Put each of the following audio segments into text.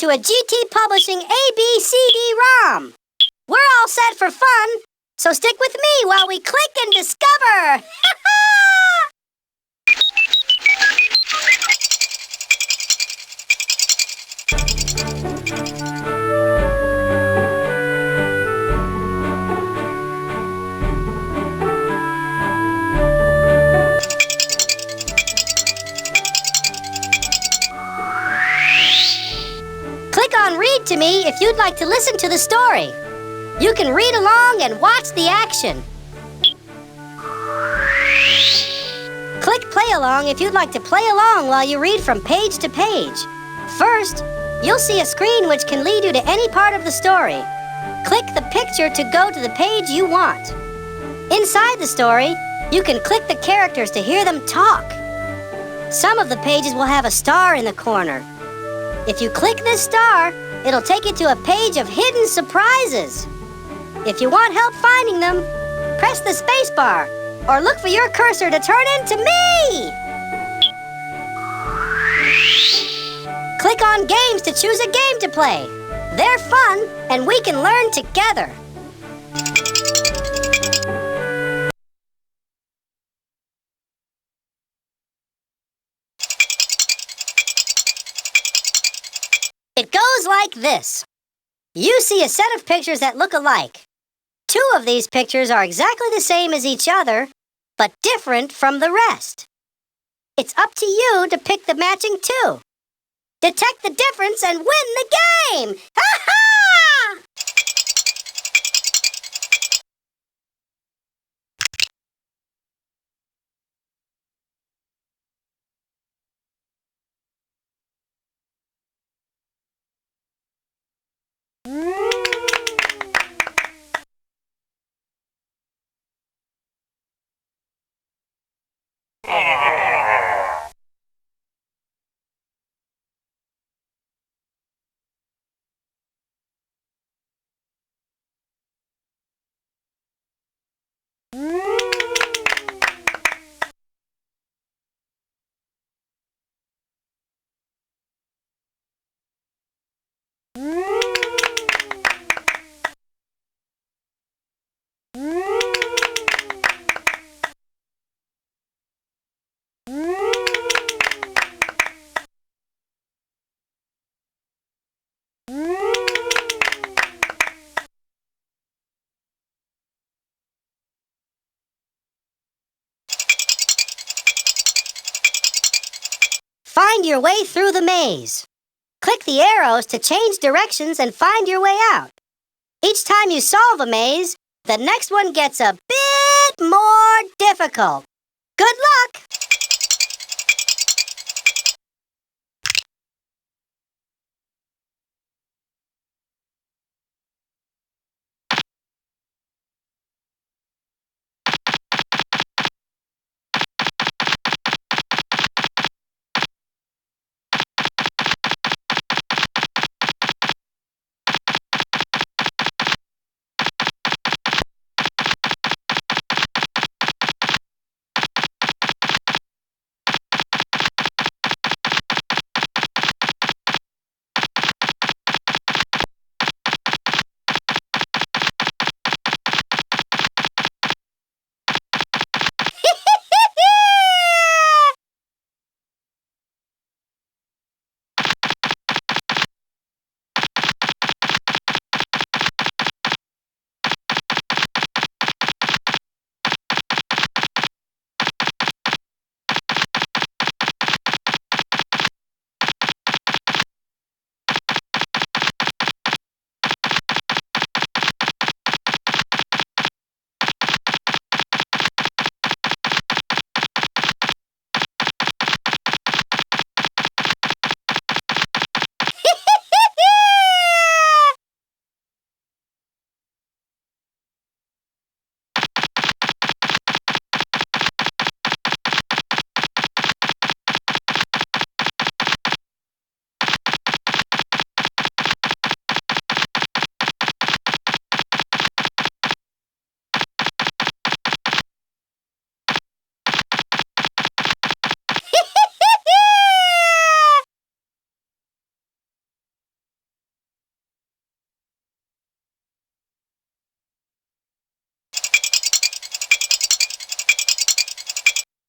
to a GT Publishing ABCD-ROM. We're all set for fun, so stick with me while we click and discover! Click on Read to Me if you'd like to listen to the story. You can read along and watch the action. Click Play Along if you'd like to play along while you read from page to page. First, you'll see a screen which can lead you to any part of the story. Click the picture to go to the page you want. Inside the story, you can click the characters to hear them talk. Some of the pages will have a star in the corner. If you click this star, it'll take you to a page of hidden surprises. If you want help finding them, press the space bar or look for your cursor to turn into me! Click on Games to choose a game to play. They're fun and we can learn together. It goes like this. You see a set of pictures that look alike. Two of these pictures are exactly the same as each other, but different from the rest. It's up to you to pick the matching two. Detect the difference and win the game! Ha-ha! Find your way through the maze. Click the arrows to change directions and find your way out. Each time you solve a maze, the next one gets a bit more difficult. Good luck!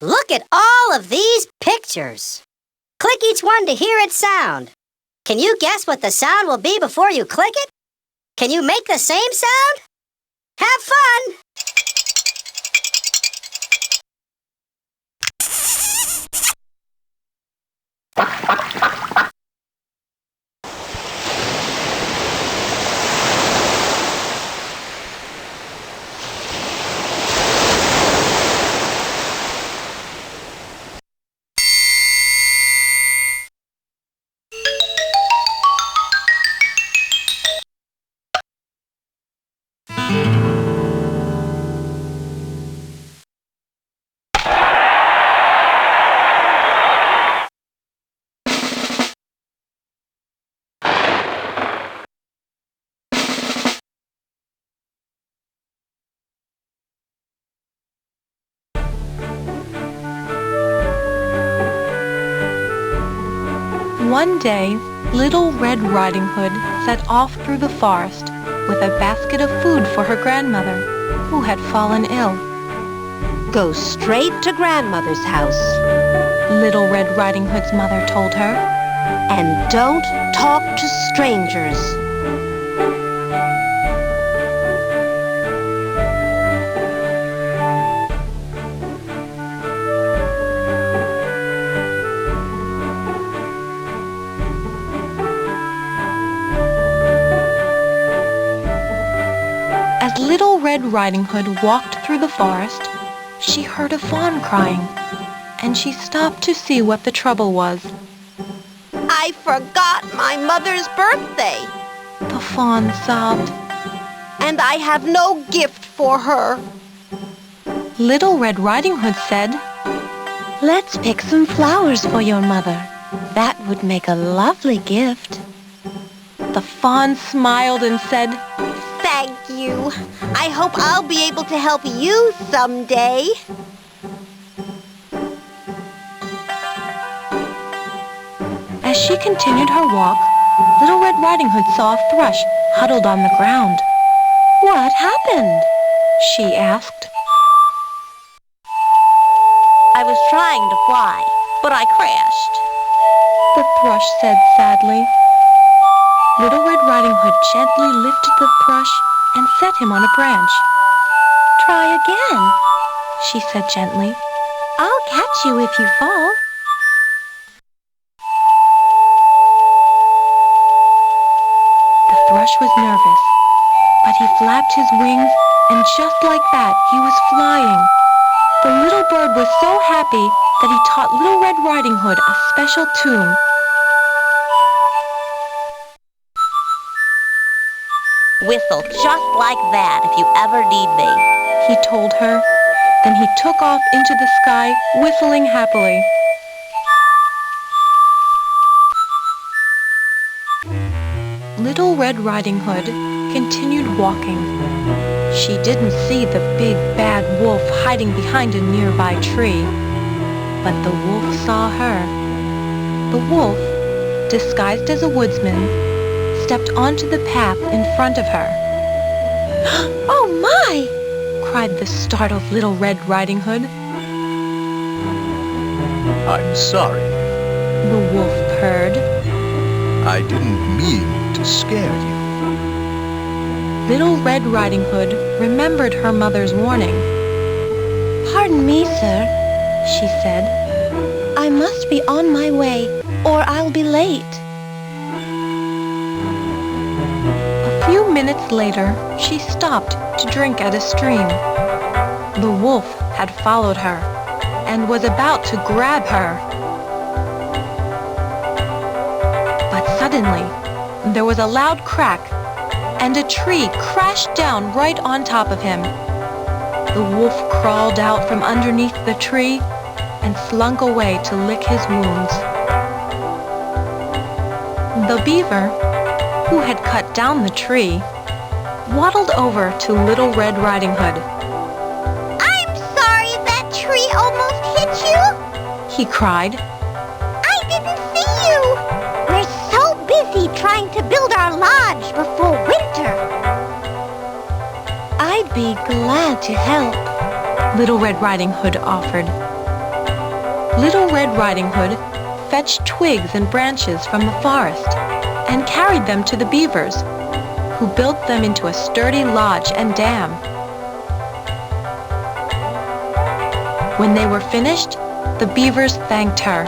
Look at all of these pictures. Click each one to hear its sound. Can you guess what the sound will be before you click it? Can you make the same sound? Have fun! One day, Little Red Riding Hood set off through the forest with a basket of food for her grandmother, who had fallen ill. Go straight to Grandmother's house, Little Red Riding Hood's mother told her. and don't talk to strangers. As Little Red Riding Hood walked through the forest, she heard a fawn crying, and she stopped to see what the trouble was. I forgot my mother's birthday, The fawn sobbed. and I have no gift for her. Little Red Riding Hood said, Let's pick some flowers for your mother. That would make a lovely gift. The fawn smiled and said, Thank you. I hope I'll be able to help you someday. As she continued her walk, Little Red Riding Hood saw a thrush huddled on the ground. What happened? She asked. I was trying to fly, but I crashed. The thrush said sadly. Little Red Riding Hood gently lifted the thrush and set him on a branch. Try again. She said gently. I'll catch you if you fall. The thrush was nervous, but he flapped his wings, and just like that, he was flying. The little bird was so happy that he taught Little Red Riding Hood a special tune. Whistle just like that if you ever need me. He told her. Then he took off into the sky, whistling happily. Little Red Riding Hood continued walking. She didn't see the big bad wolf hiding behind a nearby tree, but the wolf saw her. The wolf, disguised as a woodsman, stepped onto the path in front of her. Oh my! Cried the startled Little Red Riding Hood. I'm sorry. The wolf purred. I didn't mean to scare you. Little Red Riding Hood remembered her mother's warning. Pardon me, sir, She said, I must be on my way, or I'll be late. A few minutes later, she stopped to drink at a stream. The wolf had followed her and was about to grab her. But suddenly, there was a loud crack, and a tree crashed down right on top of him. The wolf crawled out from underneath the tree and slunk away to lick his wounds. The beaver, who had cut down the tree, waddled over to Little Red Riding Hood. I'm sorry that tree almost hit you. He cried. I didn't see you. We're so busy trying to build our lodge before winter. I'd be glad to help, Little Red Riding Hood offered. Little Red Riding Hood fetched twigs and branches from the forest and carried them to the beavers, who built them into a sturdy lodge and dam. When they were finished, the beavers thanked her.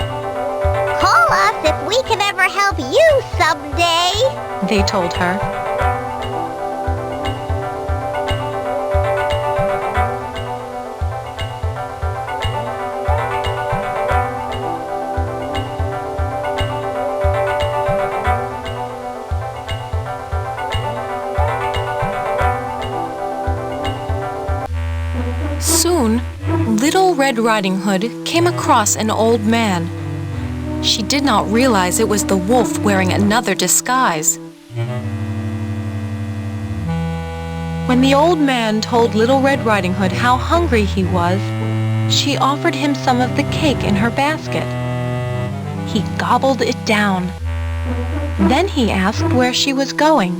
Call us if we can ever help you someday, They told her. Soon, Little Red Riding Hood came across an old man. She did not realize it was the wolf wearing another disguise. When the old man told Little Red Riding Hood how hungry he was, she offered him some of the cake in her basket. He gobbled it down. Then he asked where she was going.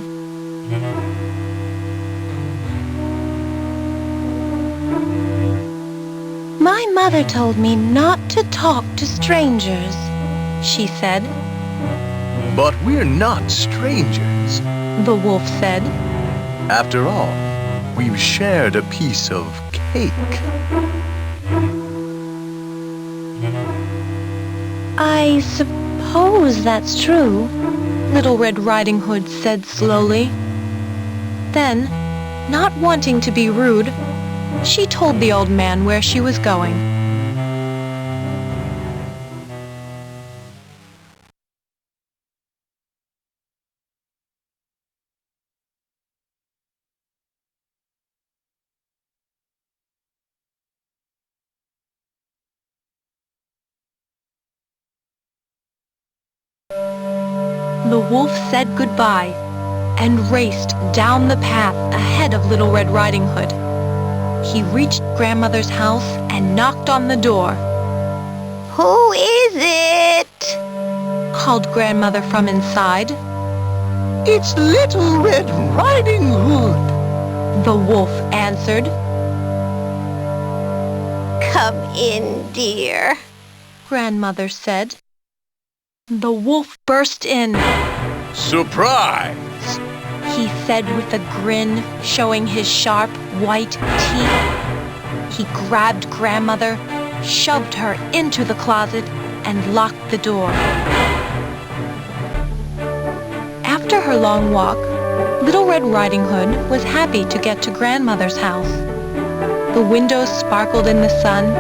My mother told me not to talk to strangers, She said. But we're not strangers. The wolf said. After all, we've shared a piece of cake. I suppose that's true, Little Red Riding Hood said slowly. Then, not wanting to be rude, she told the old man where she was going. The wolf said goodbye and raced down the path ahead of Little Red Riding Hood. He reached Grandmother's house and knocked on the door. Who is it? Called Grandmother from inside. It's Little Red Riding Hood, The wolf answered. Come in, dear. Grandmother said. The wolf burst in. Surprise! He said with a grin, showing his sharp, white teeth. He grabbed Grandmother, shoved her into the closet, and locked the door. After her long walk, Little Red Riding Hood was happy to get to Grandmother's house. The windows sparkled in the sun,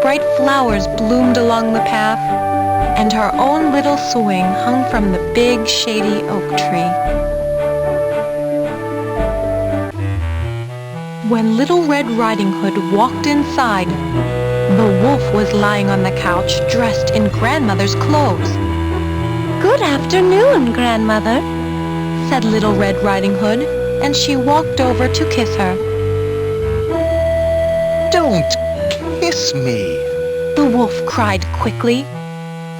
bright flowers bloomed along the path, and her own little swing hung from the big, shady oak tree. When Little Red Riding Hood walked inside, the wolf was lying on the couch dressed in Grandmother's clothes. Good afternoon, Grandmother, said Little Red Riding Hood, and she walked over to kiss her. Don't kiss me. The wolf cried quickly,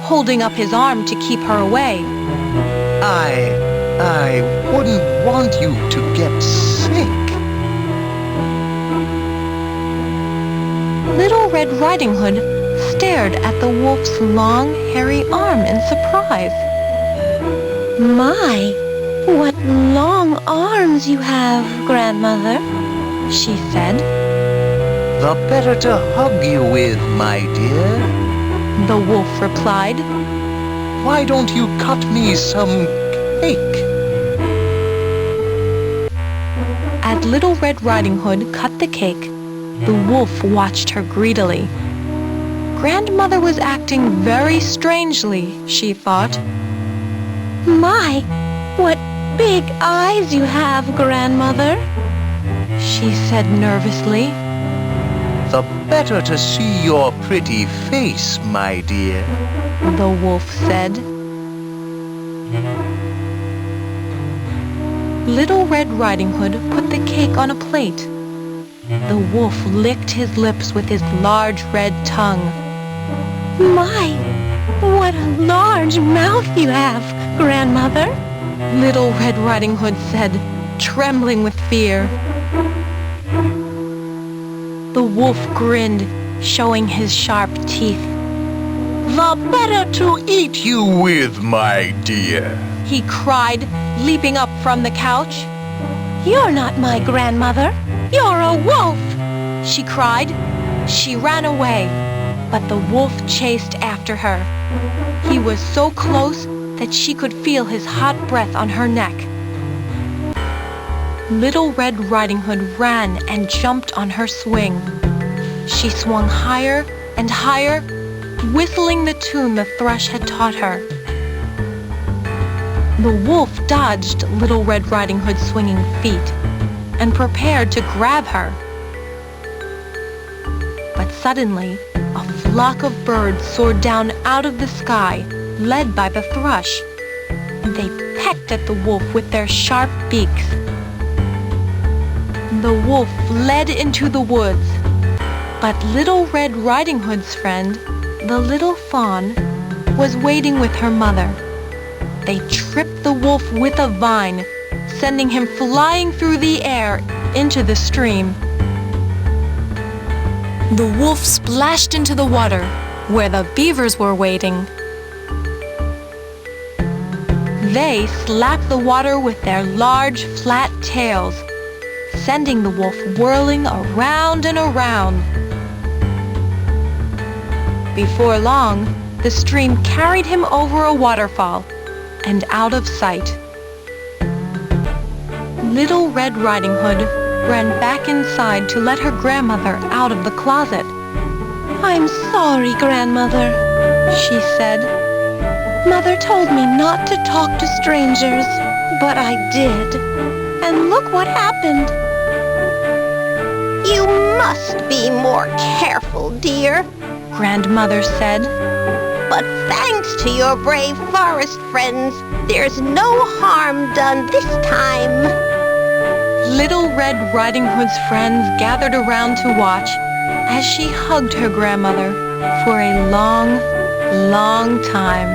holding up his arm to keep her away. I wouldn't want you to get sick. Little Red Riding Hood stared at the wolf's long, hairy arm in surprise. My, what long arms you have, Grandmother, she said. The better to hug you with, my dear. The wolf replied. Why don't you cut me some cake? As Little Red Riding Hood cut the cake, the wolf watched her greedily. Grandmother was acting very strangely, she thought. My, what big eyes you have, Grandmother, she said nervously. The better to see your pretty face, my dear, the wolf said. Little Red Riding Hood put the cake on a plate. The wolf licked his lips with his large red tongue. My, what a large mouth you have, Grandmother, Little Red Riding Hood said, trembling with fear. The wolf grinned, showing his sharp teeth. the better to eat you with, my dear. He cried, leaping up from the couch. "You're not my grandmother. You're a wolf!" she cried. She ran away, but the wolf chased after her. He was so close that she could feel his hot breath on her neck. Little Red Riding Hood ran and jumped on her swing. She swung higher and higher, whistling the tune the thrush had taught her. The wolf dodged Little Red Riding Hood's swinging feet and prepared to grab her. But suddenly, a flock of birds soared down out of the sky, led by the thrush, and they pecked at the wolf with their sharp beaks. The wolf fled into the woods, but Little Red Riding Hood's friend, the little fawn, was waiting with her mother. They tripped the wolf with a vine, sending him flying through the air into the stream. The wolf splashed into the water, where the beavers were waiting. They slapped the water with their large, flat tails, sending the wolf whirling around and around. Before long, the stream carried him over a waterfall and out of sight. Little Red Riding Hood ran back inside to let her grandmother out of the closet. "I'm sorry, Grandmother," she said. "Mother told me not to talk to strangers, but I did. And look what happened." You must be more careful, dear. Grandmother said. But thanks to your brave forest friends, there's no harm done this time. Little Red Riding Hood's friends gathered around to watch as she hugged her grandmother for a long, long time.